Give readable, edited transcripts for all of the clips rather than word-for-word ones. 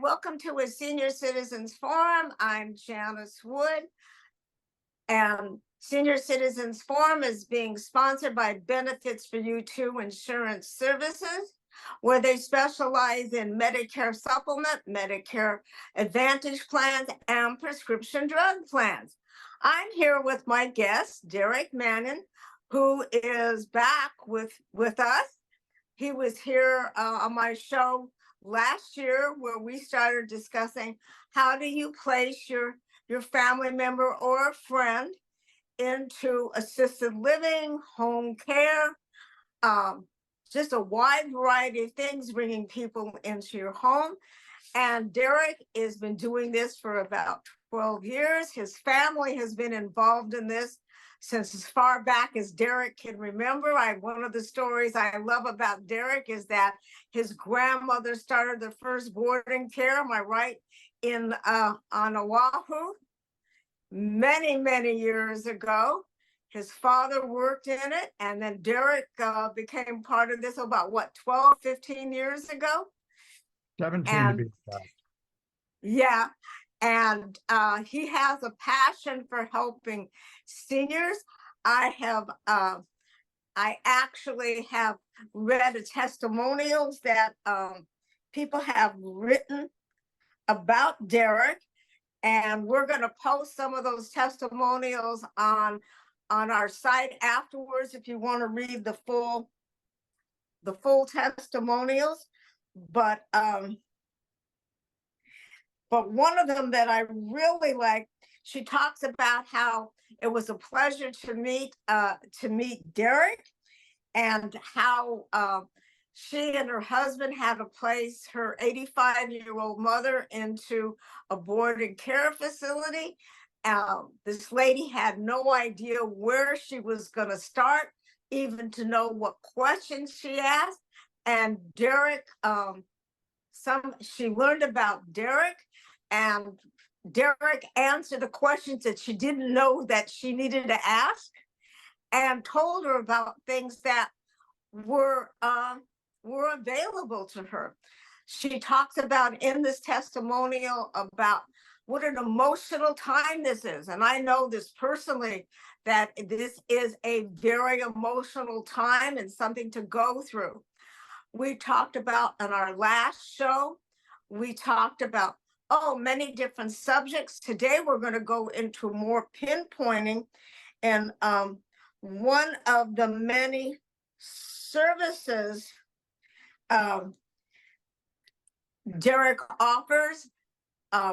Welcome to a Senior Citizens Forum. I'm Janice Wood, and Senior Citizens Forum is being sponsored by Benefits for You Too Insurance Services, where they specialize in Medicare supplement, Medicare Advantage plans, and prescription drug plans. I'm here with my guest, Derek Mannion, who is back with us. He was here on my show last year where we started discussing how do you place your family member or a friend into assisted living, home care, just a wide variety of things, bringing people into your home. And Derek has been doing this for about 12 years. His family has been involved in this since as far back as Derek can remember. One of the stories I love about Derek is that his grandmother started the first boarding care, am I right, on Oahu many years ago. His father worked in it, and then Derek became part of this about 12, 15 years ago? 17 to be exact. Yeah. And he has a passion for helping seniors. I actually have read the testimonials that people have written about Derek, and we're going to post some of those testimonials on our site afterwards if you want to read the full testimonials. But one of them that I really like, she talks about how it was a pleasure to meet Derek, and how she and her husband had to place her 85-year-old mother into a boarding care facility. This lady had no idea where she was going to start, even to know what questions she asked. And Derek, she learned about Derek, and Derek answered the questions that she didn't know that she needed to ask, and told her about things that were available to her. She talks about in this testimonial about what an emotional time this is. And I know this personally, that this is a very emotional time and something to go through. We talked about on our last show, we talked about many different subjects. Today we're going to go into more pinpointing, and one of the many services Derek offers,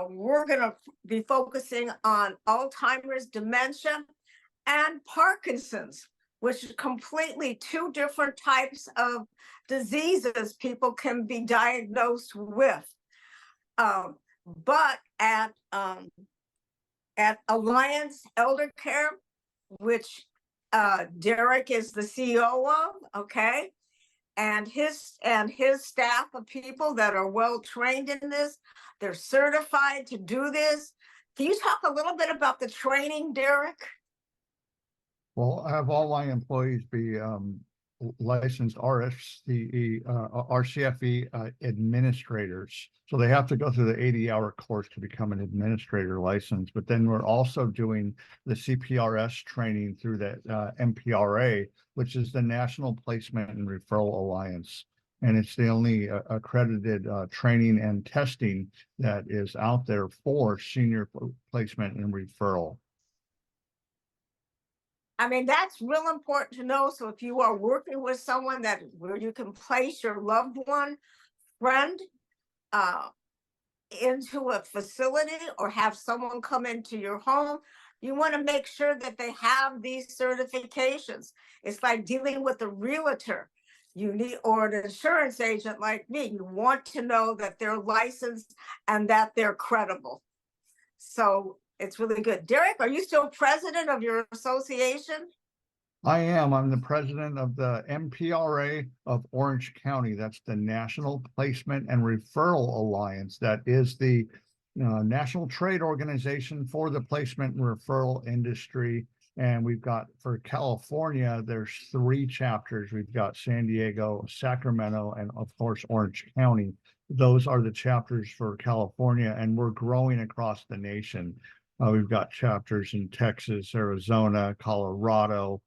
we're going to be focusing on Alzheimer's, dementia, and Parkinson's, which is completely two different types of diseases people can be diagnosed with. But at Alliance Eldercare, which Derek is the CEO of, okay, and his staff of people that are well trained in this, they're certified to do this. Can you talk a little bit about the training, Derek? Well, I have all my employees be licensed RCFE administrators. So they have to go through the 80-hour course to become an administrator license. But then we're also doing the CPRS training through that MPRA, which is the National Placement and Referral Alliance. And it's the only accredited training and testing that is out there for senior placement and referral. I mean, that's real important to know. So if you are working with someone where you can place your loved one, friend, into a facility, or have someone come into your home, You want to make sure that they have these certifications. It's like dealing with a realtor. You need, or an insurance agent like me. You want to know that they're licensed and that they're credible. So it's really good. Derek, are you still president of your association? I am. I'm the president of the MPRA of Orange County. That's the National Placement and Referral Alliance. That is the national trade organization for the placement and referral industry. And we've got, for California, there's 3 chapters. We've got San Diego, Sacramento, and of course, Orange County. Those are the chapters for California, and we're growing across the nation. We've got chapters in Texas, Arizona, Colorado,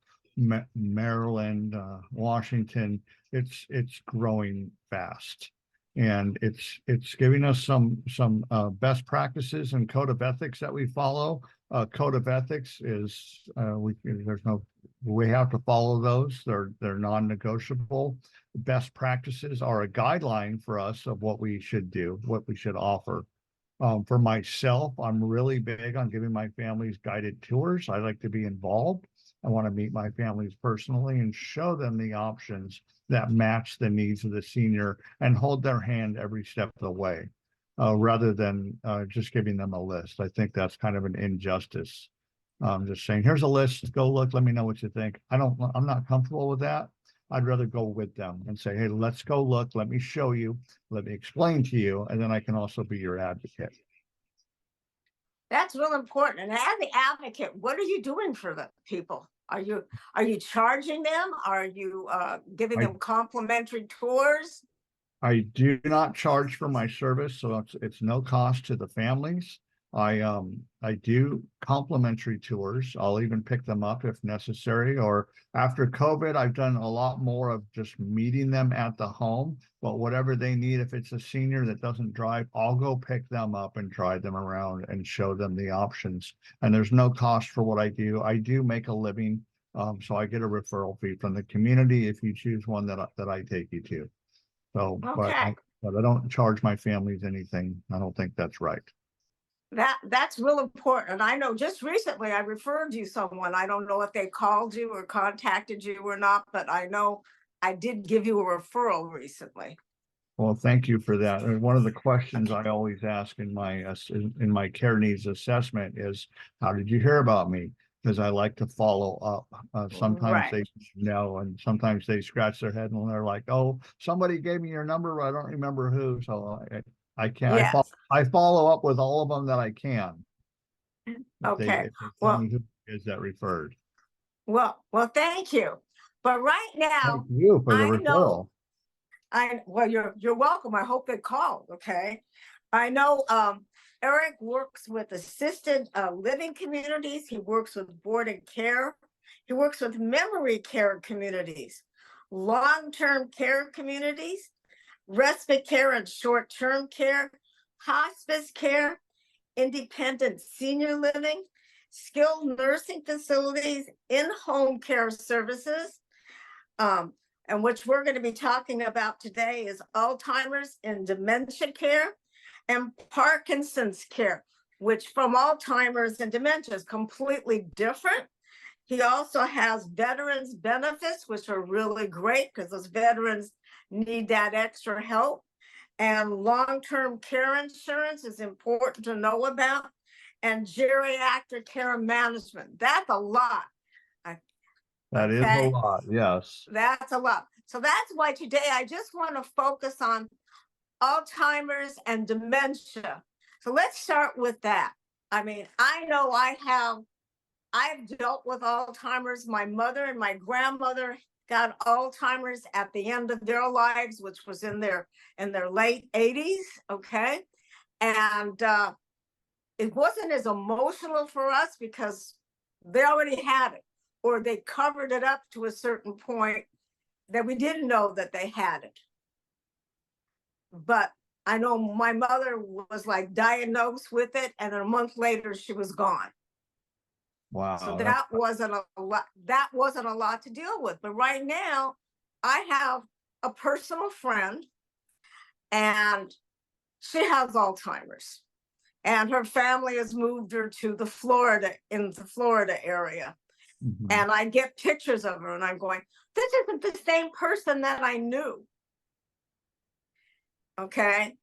Maryland, Washington. It's growing fast, and it's giving us some best practices and code of ethics that we follow. Code of ethics is we have to follow those. They're non-negotiable. Best practices are a guideline for us of what we should do, what we should offer. For myself, I'm really big on giving my families guided tours. I like to be involved. I want to meet my families personally and show them the options that match the needs of the senior and hold their hand every step of the way, rather than just giving them a list. I think that's kind of an injustice. Just saying, here's a list, go look, let me know what you think. I'm not comfortable with that. I'd rather go with them and say, hey, let's go look, let me show you, let me explain to you, and then I can also be your advocate. That's real important. And as the advocate, what are you doing for the people? Are you charging them? Are you giving them complimentary tours? I do not charge for my service, so it's no cost to the families. I do complimentary tours. I'll even pick them up if necessary. Or after COVID, I've done a lot more of just meeting them at the home. But whatever they need, if it's a senior that doesn't drive, I'll go pick them up and drive them around and show them the options. And there's no cost for what I do. I do make a living, so I get a referral fee from the community if you choose one that I take you to. So, Okay. but I don't charge my families anything. I don't think that's right. That's real important. I know just recently I referred you someone. I don't know if they called you or contacted you or not, but I know I did give you a referral recently. Well, thank you for that. And one of the questions I always ask in my care needs assessment is, how did you hear about me? Because I like to follow up. Sometimes they know, and sometimes they scratch their head and they're like, "Oh, somebody gave me your number, but I don't remember who." So I can't. Yes. I follow up with all of them that I can. Okay. If they tell Well, me who is that referred. well, thank you. But right now, Thank you for the I know referral. well, you're welcome. I hope they called. Okay. I know Eric works with assisted living communities. He works with boarded care. He works with memory care communities, long-term care communities, respite care and short-term care, hospice care, independent senior living, skilled nursing facilities, in-home care services, and which we're going to be talking about today is Alzheimer's and dementia care and Parkinson's care, which from Alzheimer's and dementia is completely different. He also has veterans benefits, which are really great because those veterans need that extra help. And long-term care insurance is important to know about. And geriatric care management. That's a lot. That is a lot, yes. That's a lot. So that's why today I just want to focus on Alzheimer's and dementia. So let's start with that. I mean, I know I've dealt with Alzheimer's. My mother and my grandmother got Alzheimer's at the end of their lives, which was in their late 80s. Okay. And it wasn't as emotional for us because they already had it, or they covered it up to a certain point that we didn't know that they had it. But I know my mother was like diagnosed with it, and a month later she was gone. Wow. So that wasn't a lot. That wasn't a lot to deal with. But right now, I have a personal friend, and she has Alzheimer's. and her family has moved her to the Florida area. Mhm. And I get pictures of her and I'm going, this isn't the same person that I knew. Okay.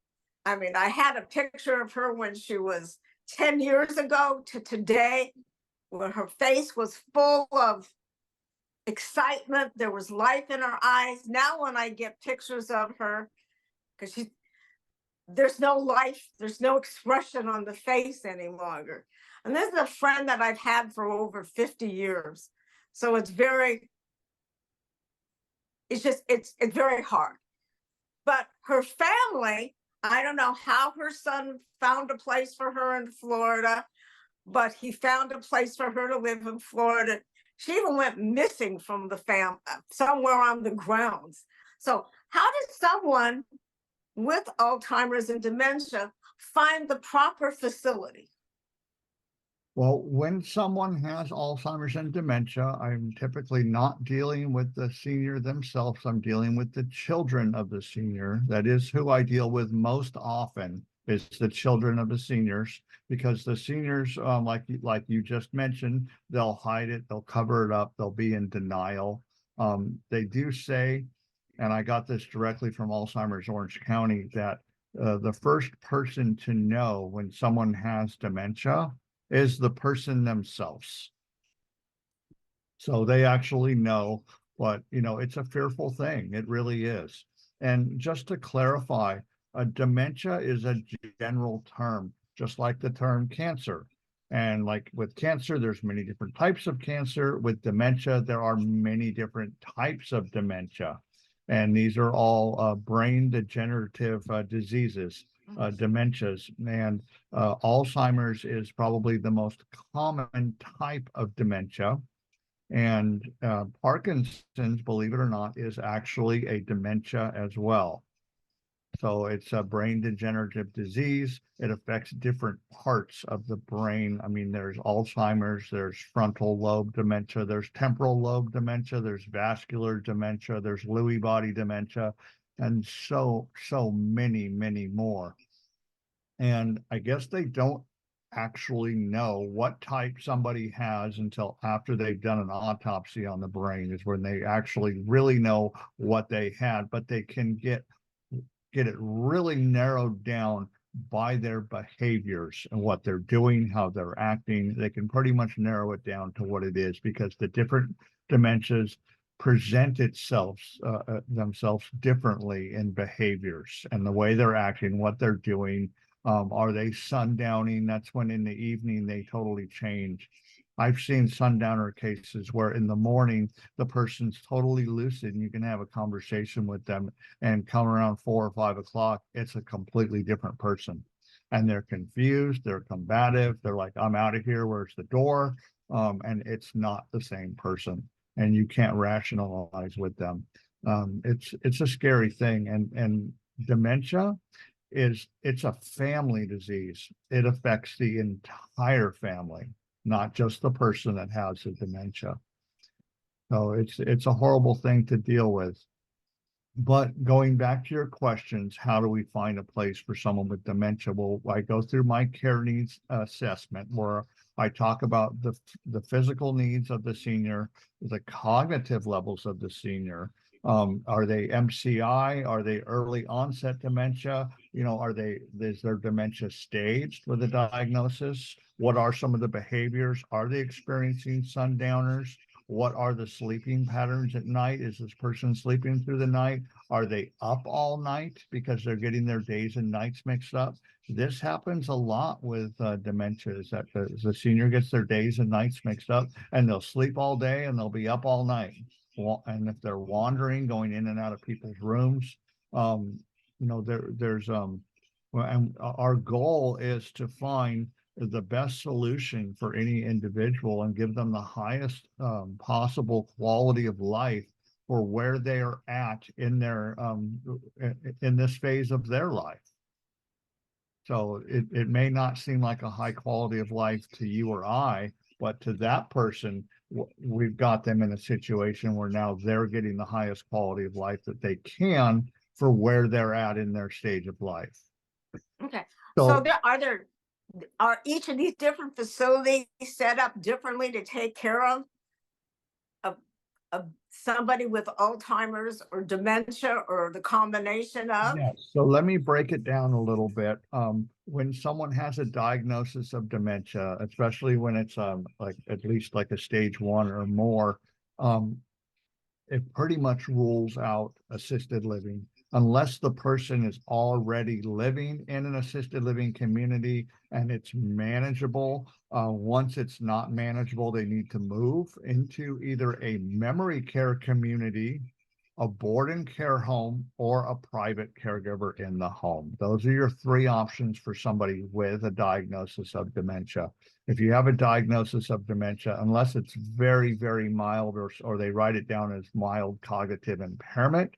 I mean, I had a picture of her when she was 10 years ago to today, where her face was full of excitement. There was life in her eyes. Now, when I get pictures of her, because there's no life, there's no expression on the face any longer. And this is a friend that I've had for over 50 years. So it's very hard. But her family, I don't know how her son found a place for her in Florida, but he found a place for her to live in Florida. She even went missing from the family, somewhere on the grounds. So how does someone with Alzheimer's and dementia find the proper facility? Well, when someone has Alzheimer's and dementia, I'm typically not dealing with the senior themselves. I'm dealing with the children of the senior. That is who I deal with most often, is the children of the seniors, because the seniors, like you just mentioned, they'll hide it, they'll cover it up, they'll be in denial. They do say, and I got this directly from Alzheimer's Orange County, that the first person to know when someone has dementia is the person themselves. So they actually know, but it's a fearful thing. It really is. And just to clarify, a dementia is a general term, just like the term cancer. And like with cancer, there's many different types of cancer. With dementia, there are many different types of dementia. And these are all brain degenerative diseases, dementias. And Alzheimer's is probably the most common type of dementia. And Parkinson's, believe it or not, is actually a dementia as well. So it's a brain degenerative disease. It affects different parts of the brain. I mean, there's Alzheimer's, there's frontal lobe dementia, there's temporal lobe dementia, there's vascular dementia, there's Lewy body dementia, and so many, many more. And I guess they don't actually know what type somebody has until after they've done an autopsy on the brain, is when they actually really know what they had, but they can get it really narrowed down by their behaviors and what they're doing, how they're acting. They can pretty much narrow it down to what it is, because the different dementias present themselves differently in behaviors and the way they're acting, what they're doing. Are they sundowning? That's when in the evening they totally change. I've seen sundowner cases where in the morning the person's totally lucid and you can have a conversation with them, and come around 4 or 5 o'clock, it's a completely different person. And they're confused, they're combative, they're like, I'm out of here, where's the door? And it's not the same person. And you can't rationalize with them. It's a scary thing. And dementia it's a family disease. It affects the entire family, not just the person that has the dementia. So it's a horrible thing to deal with. But going back to your questions, how do we find a place for someone with dementia? Well, I go through my care needs assessment, where I talk about the physical needs of the senior, the cognitive levels of the senior. Are they MCI? Are they early onset dementia? Is their dementia staged with a diagnosis? What are some of the behaviors? Are they experiencing sundowners? What are the sleeping patterns at night? Is this person sleeping through the night? Are they up all night because they're getting their days and nights mixed up? This happens a lot with dementia, is that the senior gets their days and nights mixed up, and they'll sleep all day and they'll be up all night. And if they're wandering, going in and out of people's rooms, and our goal is to find the best solution for any individual and give them the highest possible quality of life for where they are at in this phase of their life. So it may not seem like a high quality of life to you or I, but to that person, we've got them in a situation where now they're getting the highest quality of life that they can for where they're at in their stage of life. Okay. So So are there are each of these different facilities set up differently to take care of somebody with Alzheimer's or dementia, or the combination of? Yes, so let me break it down a little bit. When someone has a diagnosis of dementia, especially when it's like at least like a stage 1 or more, um, it pretty much rules out assisted living unless the person is already living in an assisted living community and it's manageable. Once it's not manageable, they need to move into either a memory care community, a board and care home, or a private caregiver in the home. Those are your 3 options for somebody with a diagnosis of dementia. If you have a diagnosis of dementia, unless it's very, very mild, or they write it down as mild cognitive impairment,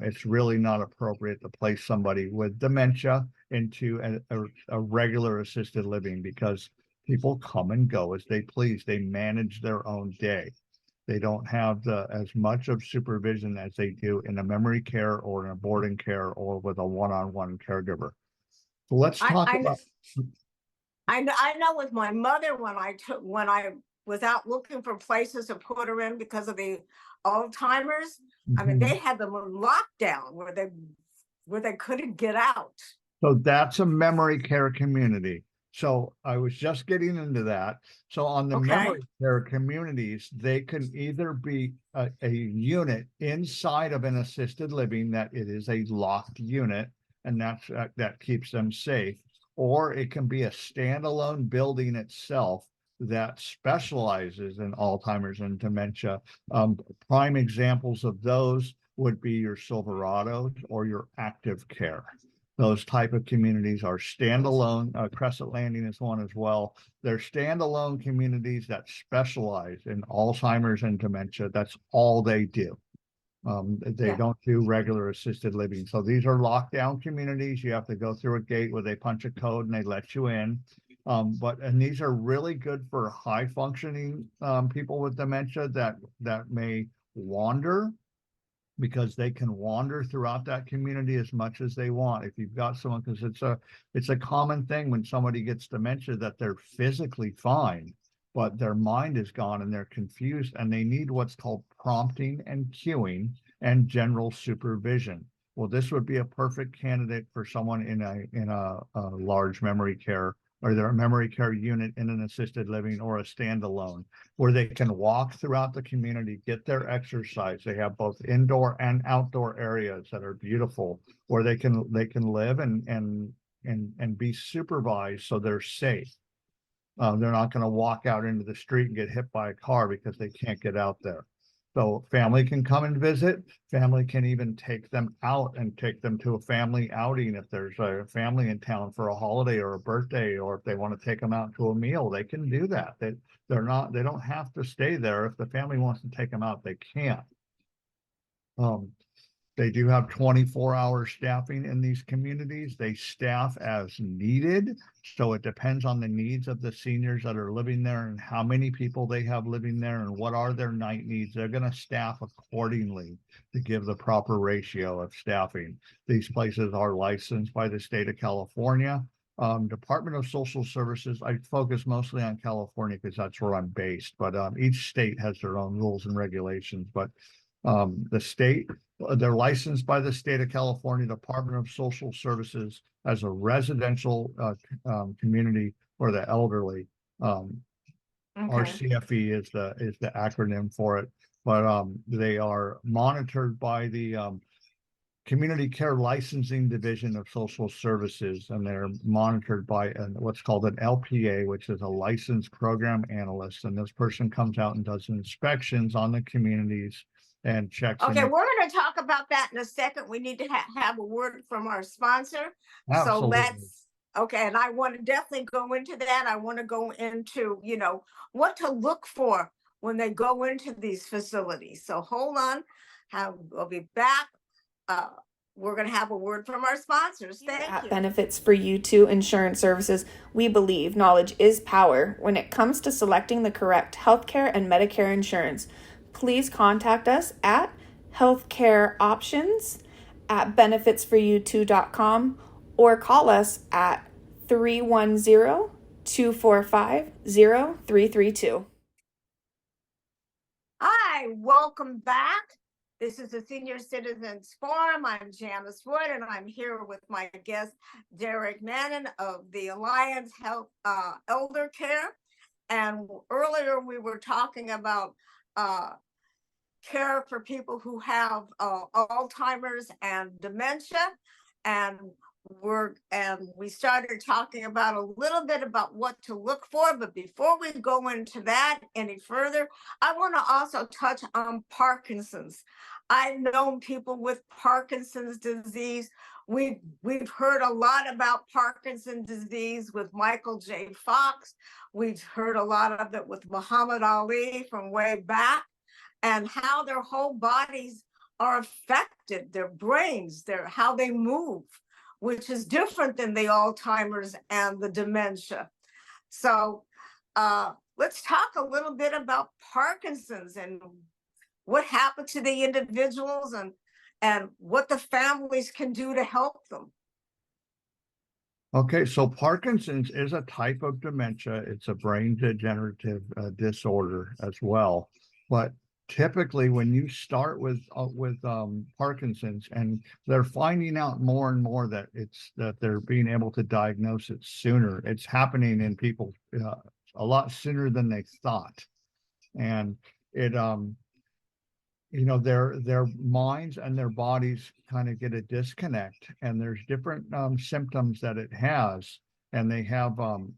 it's really not appropriate to place somebody with dementia into a regular assisted living, because people come and go as they please. They manage their own day. They don't have as much of supervision as they do in a memory care or in a boarding care or with a one-on-one caregiver. So let's talk I about. I know with my mother, when I was out looking for places to put her in because of the Alzheimer's, I mean, they had them on lockdown where they couldn't get out. So that's a memory care community. So I was just getting into that. So on the Okay. memory care communities, they can either be a unit inside of an assisted living, that it is a locked unit, and that keeps them safe, or it can be a standalone building itself that specializes in Alzheimer's and dementia. Prime examples of those would be your Silverados or your Active Care. Those type of communities are standalone. Crescent Landing is one as well. They're standalone communities that specialize in Alzheimer's and dementia. That's all they do. They don't do regular assisted living. So these are lockdown communities. You have to go through a gate where they punch a code and they let you in. And these are really good for high functioning people with dementia that may wander, because they can wander throughout that community as much as they want. If you've got someone, because it's a common thing when somebody gets dementia, that they're physically fine, but their mind is gone and they're confused, and they need what's called prompting and cueing and general supervision. Well, this would be a perfect candidate for someone in a large memory care, or they're a memory care unit in an assisted living, or a standalone, where they can walk throughout the community, get their exercise. They have both indoor and outdoor areas that are beautiful, where they can live and be supervised, so they're safe. They're not going to walk out into the street and get hit by a car because they can't get out there. So family can come and visit. Family can even take them out and take them to a family outing. If there's a family in town for a holiday or a birthday, or if they want to take them out to a meal, they can do that. They don't have to stay there. If the family wants to take them out, they can. They do have 24-hour staffing in these communities. They staff as needed. So it depends on the needs of the seniors that are living there and how many people they have living there and what are their night needs. They're going to staff accordingly to give the proper ratio of staffing. These places are licensed by the state of California. Department of Social Services, I focus mostly on California because that's where I'm based, but each state has their own rules and regulations. But the state, they're licensed by the state of California Department of Social Services as a residential community for the elderly. RCFE is the acronym for it, but they are monitored by the Community Care Licensing Division of Social Services, and they're monitored by what's called an LPA, which is a licensed program analyst. And this person comes out and does inspections on the communities and checks. Okay, we're going to talk about that in a second. We need to have a word from our sponsor. Absolutely. Okay, and I want to definitely go into that. I want to go into, what to look for when they go into these facilities. So hold on, we'll be back. We're going to have a word from our sponsors. Thank you. Benefits for You Too Insurance Services, we believe knowledge is power when it comes to selecting the correct healthcare and Medicare insurance. Please contact us at healthcareoptions@benefitsforyou2.com or call us at 310-245-0332. Hi, welcome back. This is the Senior Citizens Forum. I'm Janice Wood, and I'm here with my guest, Derek Mannion of the Alliance Health Eldercare. And earlier we were talking about care for people who have Alzheimer's and dementia, and we started talking about a little bit about what to look for. But before we go into that any further, I want to also touch on Parkinson's. I've known people with Parkinson's disease. We've heard a lot about Parkinson's disease with Michael J. Fox. We've heard a lot of it with Muhammad Ali from way back, and how their whole bodies are affected, their brains, how they move, which is different than the Alzheimer's and the dementia. So let's talk a little bit about Parkinson's and what happened to the individuals, and what the families can do to help them. Okay, so Parkinson's is a type of dementia. It's a brain degenerative disorder as well. But typically, when you start with Parkinson's, and they're finding out more and more that they're being able to diagnose it sooner. It's happening in people a lot sooner than they thought, and it their minds and their bodies kind of get a disconnect, and there's different symptoms that it has, and they have from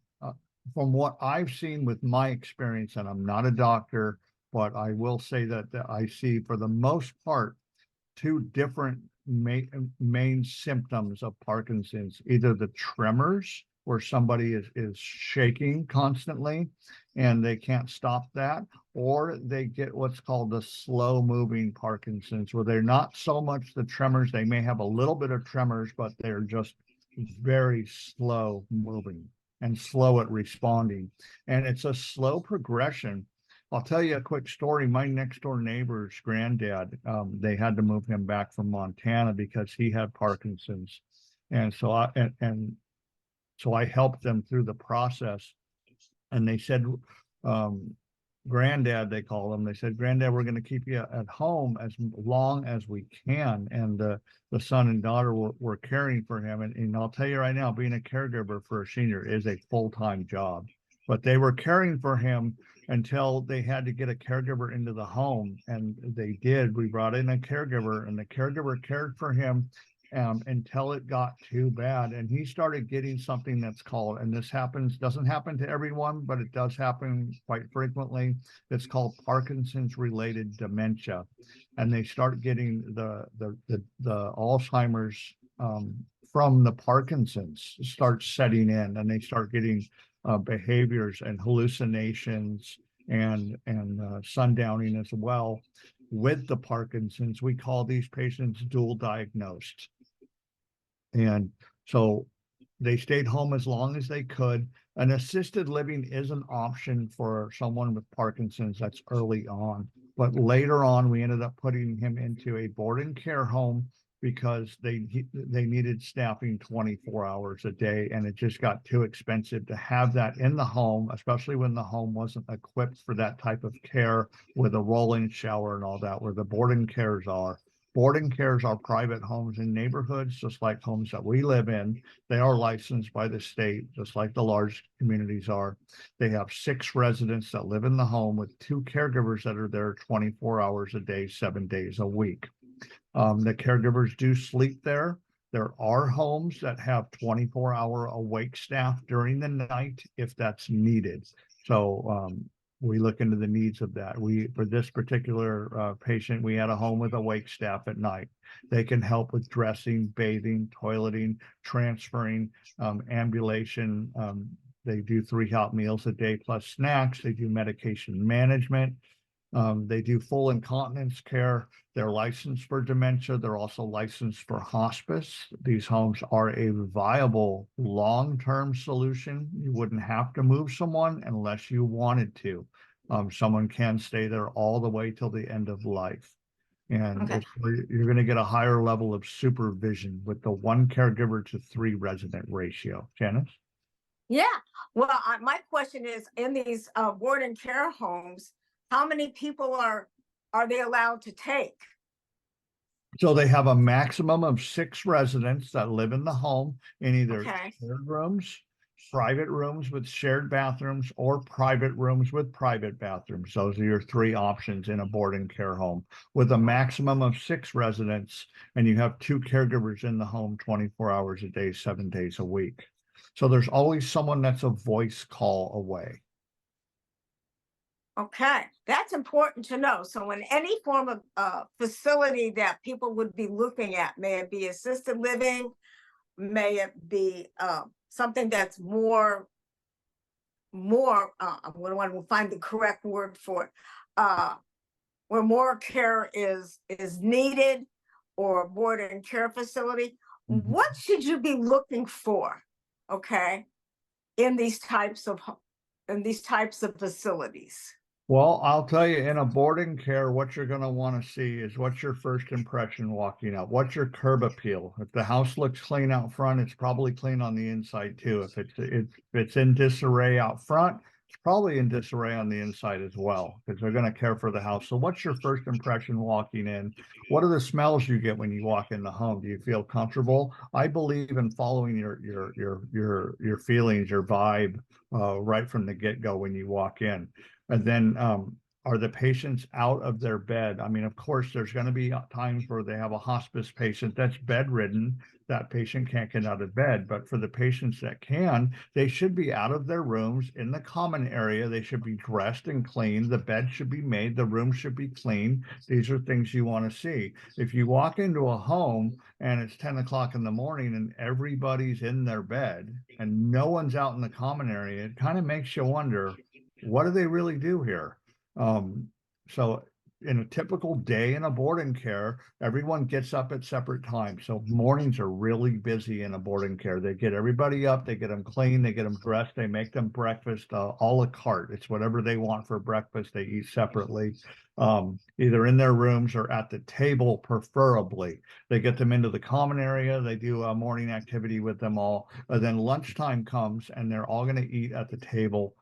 what I've seen with my experience, and I'm not a doctor, but I will say that I see for the most part two different main symptoms of Parkinson's: either the tremors, where somebody is shaking constantly and they can't stop that, or they get what's called the slow moving Parkinson's, where they're not so much the tremors. They may have a little bit of tremors, but they're just very slow moving and slow at responding. And it's a slow progression. I'll tell you a quick story. My next door neighbor's granddad, they had to move him back from Montana because he had Parkinson's. And so I helped them through the process. And they said, Granddad, they call him, they said, Granddad, we're going to keep you at home as long as we can. And the son and daughter were caring for him. And I'll tell you right now, being a caregiver for a senior is a full-time job. But they were caring for him until they had to get a caregiver into the home. And they did. We brought in a caregiver, and the caregiver cared for him until it got too bad. And he started getting something that's called, and this doesn't happen to everyone, but it does happen quite frequently. It's called Parkinson's related dementia. And they start getting the Alzheimer's from the Parkinson's starts setting in, and they start getting behaviors and hallucinations and sundowning as well with the Parkinson's. We call these patients dual diagnosed. And so they stayed home as long as they could. An assisted living is an option for someone with Parkinson's that's early on. But later on, we ended up putting him into a boarding care home because they needed staffing 24 hours a day, and it just got too expensive to have that in the home, especially when the home wasn't equipped for that type of care with a rolling shower and all that, where the boarding cares are. Boarding cares are private homes in neighborhoods, just like homes that we live in. They are licensed by the state, just like the large communities are. They have 6 residents that live in the home with 2 caregivers that are there 24 hours a day, 7 days a week. The caregivers do sleep there. There are homes that have 24-hour awake staff during the night if that's needed. So we look into the needs of that. For this particular patient, we had a home with awake staff at night. They can help with dressing, bathing, toileting, transferring, ambulation. They do 3 hot meals a day plus snacks. They do medication management. They do full incontinence care. They're licensed for dementia. They're also licensed for hospice. These homes are a viable long-term solution. You wouldn't have to move someone unless you wanted to. Someone can stay there all the way till the end of life. And you're going to get a higher level of supervision with the 1 caregiver to 3 resident ratio. Janice? Yeah, well, my question is, in these board and care homes, how many people are they allowed to take? So they have a maximum of 6 residents that live in the home in either Okay, shared rooms, private rooms with shared bathrooms, or private rooms with private bathrooms. Those are your 3 options in a board and care home with a maximum of 6 residents, and you have 2 caregivers in the home 24 hours a day, 7 days a week. So there's always someone that's a voice call away. okay, that's important to know. So in any form of facility that people would be looking at, may it be assisted living, may it be something that's more I want to find the correct word for it, where more care is needed, or board and care facility, Mhm. what should you be looking for, okay, in these types of facilities? Well, I'll tell you, in a boarding care, what you're going to want to see is what's your first impression walking up? What's your curb appeal? If the house looks clean out front, it's probably clean on the inside too. If it's in disarray out front, it's probably in disarray on the inside as well, because they're going to care for the house. So what's your first impression walking in? What are the smells you get when you walk in the home? Do you feel comfortable? I believe in following your feelings, your vibe, right from the get-go when you walk in. And then are the patients out of their bed? I mean, of course, there's going to be times where they have a hospice patient that's bedridden. That patient can't get out of bed. But for the patients that can, they should be out of their rooms in the common area. They should be dressed and clean. The bed should be made. The room should be clean. These are things you want to see. If you walk into a home and it's 10 o'clock in the morning and everybody's in their bed and no one's out in the common area, it kind of makes you wonder, what do they really do here? So in a typical day in a boarding care, everyone gets up at separate times. So mornings are really busy in a boarding care. They get everybody up, they get them clean, they get them dressed, they make them breakfast, a la carte. It's whatever they want for breakfast. They eat separately, either in their rooms or at the table, preferably. They get them into the common area. They do a morning activity with them all. Then lunchtime comes and they're all going to eat at the table,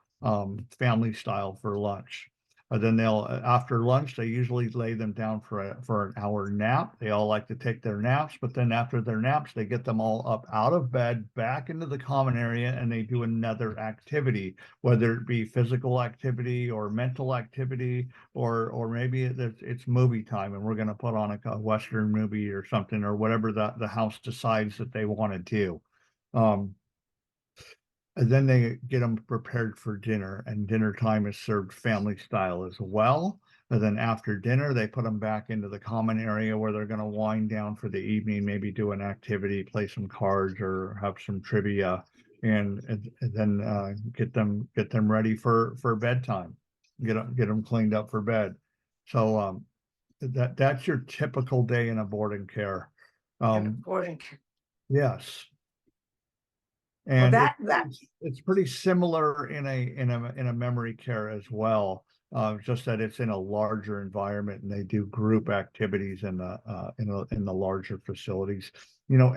family style for lunch. Then they'll, after lunch, they usually lay them down for an hour nap. They all like to take their naps, but then after their naps, they get them all up out of bed, back into the common area, and they do another activity, whether it be physical activity or mental activity, or maybe it's movie time, and we're going to put on a Western movie or something, or whatever the house decides that they want to do. And then they get them prepared for dinner, and dinner time is served family style as well. And then after dinner, they put them back into the common area where they're going to wind down for the evening, maybe do an activity, play some cards, or have some trivia, and then get them ready for bedtime, get them cleaned up for bed. So that's your typical day in a boarding care. In a boarding care. Yes. Well, And that it's pretty similar in a memory care as well. Just that it's in a larger environment and they do group activities in the larger facilities. You know,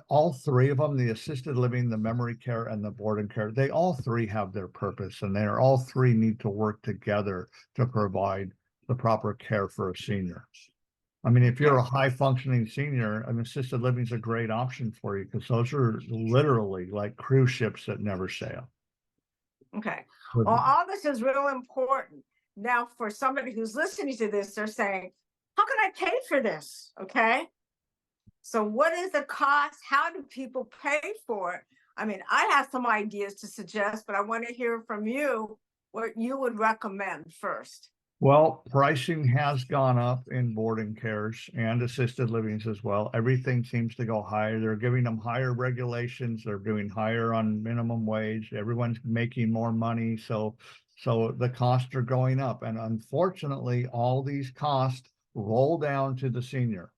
all 3 of them, the assisted living, the memory care, and the boarding care, they all 3 have their purpose, and they're all 3 need to work together to provide the proper care for a senior. I mean, if you're a high functioning senior, an assisted living is a great option for you, because those are literally like cruise ships that never sail. Okay. Well, all this is real important. Now, for somebody who's listening to this, they're saying, how can I pay for this? Okay. So what is the cost? How do people pay for it? I mean, I have some ideas to suggest, but I want to hear from you what you would recommend first. Well, pricing has gone up in boarding cares and assisted livings as well. Everything seems to go higher. They're giving them higher regulations. They're doing higher on minimum wage. Everyone's making more money. So the costs are going up. And unfortunately, all these costs roll down to the senior.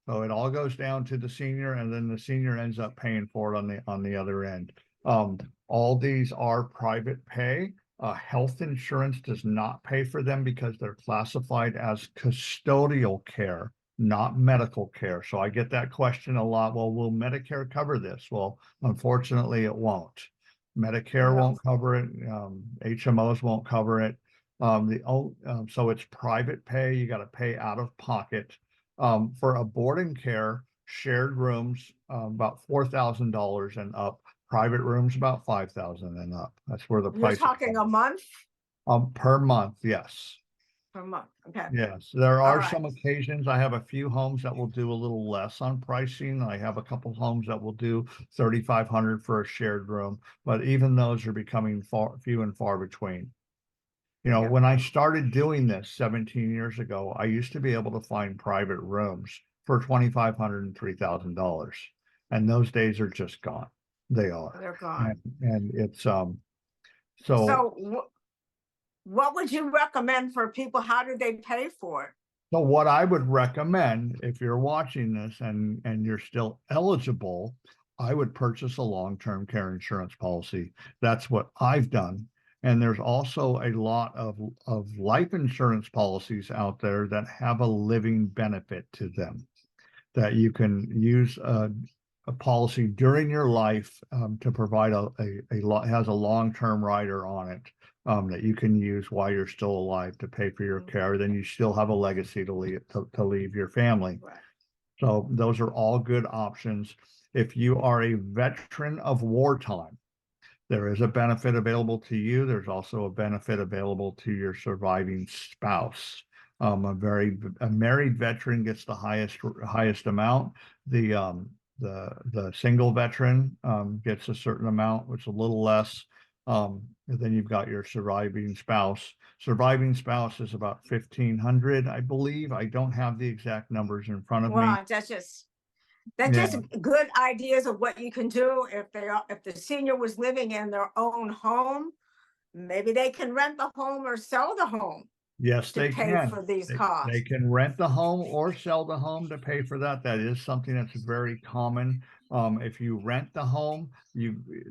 So it all goes down to the senior, and then the senior ends up paying for it on the other end. All these are private pay. Health insurance does not pay for them because they're classified as custodial care, not medical care. So I get that question a lot. Well, will Medicare cover this? Well, unfortunately, it won't. Medicare No. won't cover it. HMOs won't cover it. So it's private pay. You got to pay out of pocket. For a boarding care, shared rooms, about $4,000 and up. Private rooms about $5,000 and up. That's where the You're price. talking a month Per month, yes. per month. Okay. Yes, there All are right. some occasions. I have a few homes that will do a little less on pricing. I have a couple homes that will do 3,500 for a shared room, but even those are becoming few and far between. You know, Yeah. when I started doing this 17 years ago, I used to be able to find private rooms for $2,500 and $3,000, and those days are just gone. They are, They're gone. and it's so. So what would you recommend for people? How do they pay for it? So what I would recommend, if you're watching this and you're still eligible, I would purchase a long-term care insurance policy. That's what I've done. And there's also a lot of life insurance policies out there that have a living benefit to them, that you can use a policy during your life to provide has a long-term rider on it that you can use while you're still alive to pay for your care. Then you still have a legacy to leave your family. Right. So those are all good options. If you are a veteran of wartime, there is a benefit available to you. There's also a benefit available to your surviving spouse. A married veteran gets the highest amount. The single veteran gets a certain amount, which is a little less. And then you've got your surviving spouse. Surviving spouse is about 1,500, I believe. I don't have the exact numbers in front of me. Well, that's just good ideas of what you can do if the senior was living in their own home. Maybe they can rent the home or sell the home Yes, to they pay can. for these They costs. can rent the home or sell the home to pay for that. That is something that's very common. If you rent the home,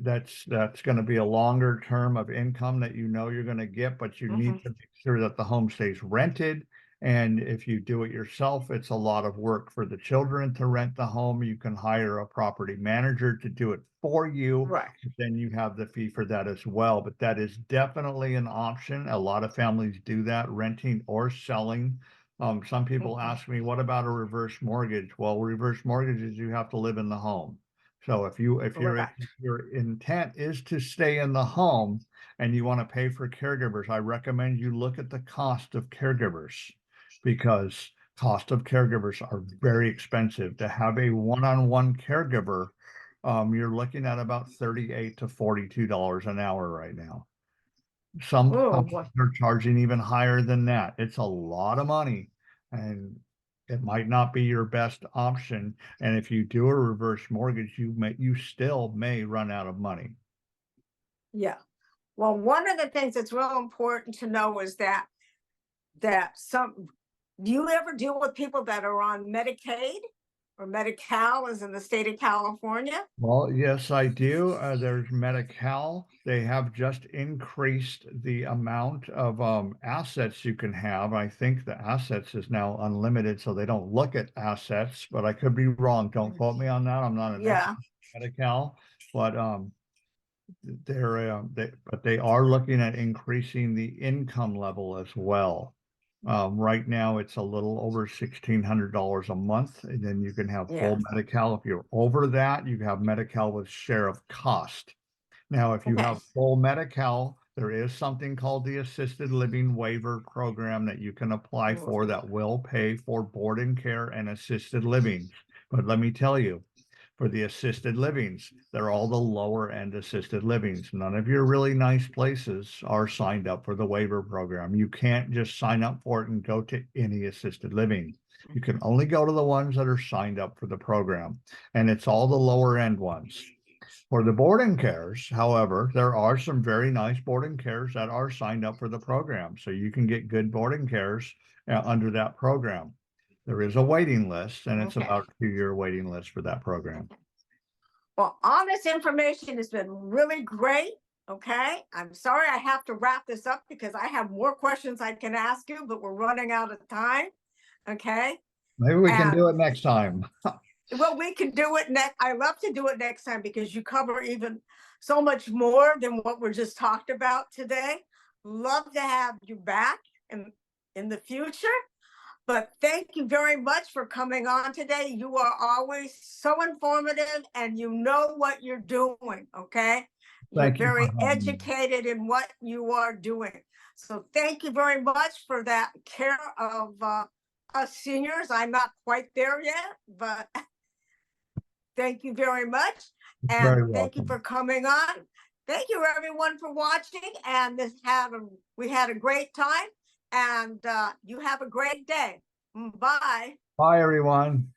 that's going to be a longer term of income that you know you're going to get, but you need to make sure that the home stays rented. And if you do it yourself, it's a lot of work for the children to rent the home. You can hire a property manager to do it for you. Right. Then you have the fee for that as well. But that is definitely an option. A lot of families do that, renting or selling. Some people ask me, what about a reverse mortgage? Well, reverse mortgages, you have to live in the home. So if your intent is to stay in the home and you want to pay for caregivers, I recommend you look at the cost of caregivers, because cost of caregivers are very expensive. To have a one-on-one caregiver, you're looking at about $38 to $42 an hour right now. Some companies are charging even higher than that. It's a lot of money, and it might not be your best option. And if you do a reverse mortgage, you still may run out of money. Yeah. Well, one of the things that's real important to know is that do you ever deal with people that are on Medicaid or Medi-Cal, as in the state of California? Well, yes, I do. There's Medi-Cal. They have just increased the amount of assets you can have. I think the assets is now unlimited, so they don't look at assets, but I could be wrong. Don't quote me on that. I'm not an expert in Medi-Cal, but they are looking at increasing the income level as well. Right now, it's a little over $1,600 a month, and then you can have full Medi-Cal. If you're over that, you have Medi-Cal with share of cost. Now, if you have full Medi-Cal, there is something called the Assisted Living Waiver Program that you can apply for that will pay for boarding care and assisted living. But let me tell you, for the assisted livings, they're all the lower end assisted livings. None of your really nice places are signed up for the waiver program. You can't just sign up for it and go to any assisted living. You can only go to the ones that are signed up for the program, and it's all the lower end ones. For the boarding cares, however, there are some very nice boarding cares that are signed up for the program. So you can get good boarding cares under that program. There is a waiting list, and it's about a 2-year waiting list for that program. Well, all this information has been really great. Okay. I'm sorry I have to wrap this up because I have more questions I can ask you, but we're running out of time. Okay. Maybe we can do it next time. Well, we can do it next. I love to do it next time because you cover even so much more than what we're just talked about today. Love to have you back in the future. But thank you very much for coming on today. You are always so informative and you know what you're doing, okay? You're Thank you for very having me. educated in what you are doing. So thank you very much for that care of us seniors. I'm not quite there yet, but thank you very much. You're And very thank you welcome. for coming on. Thank you everyone for watching. And we had a great time. And you have a great day. Bye. Bye, everyone.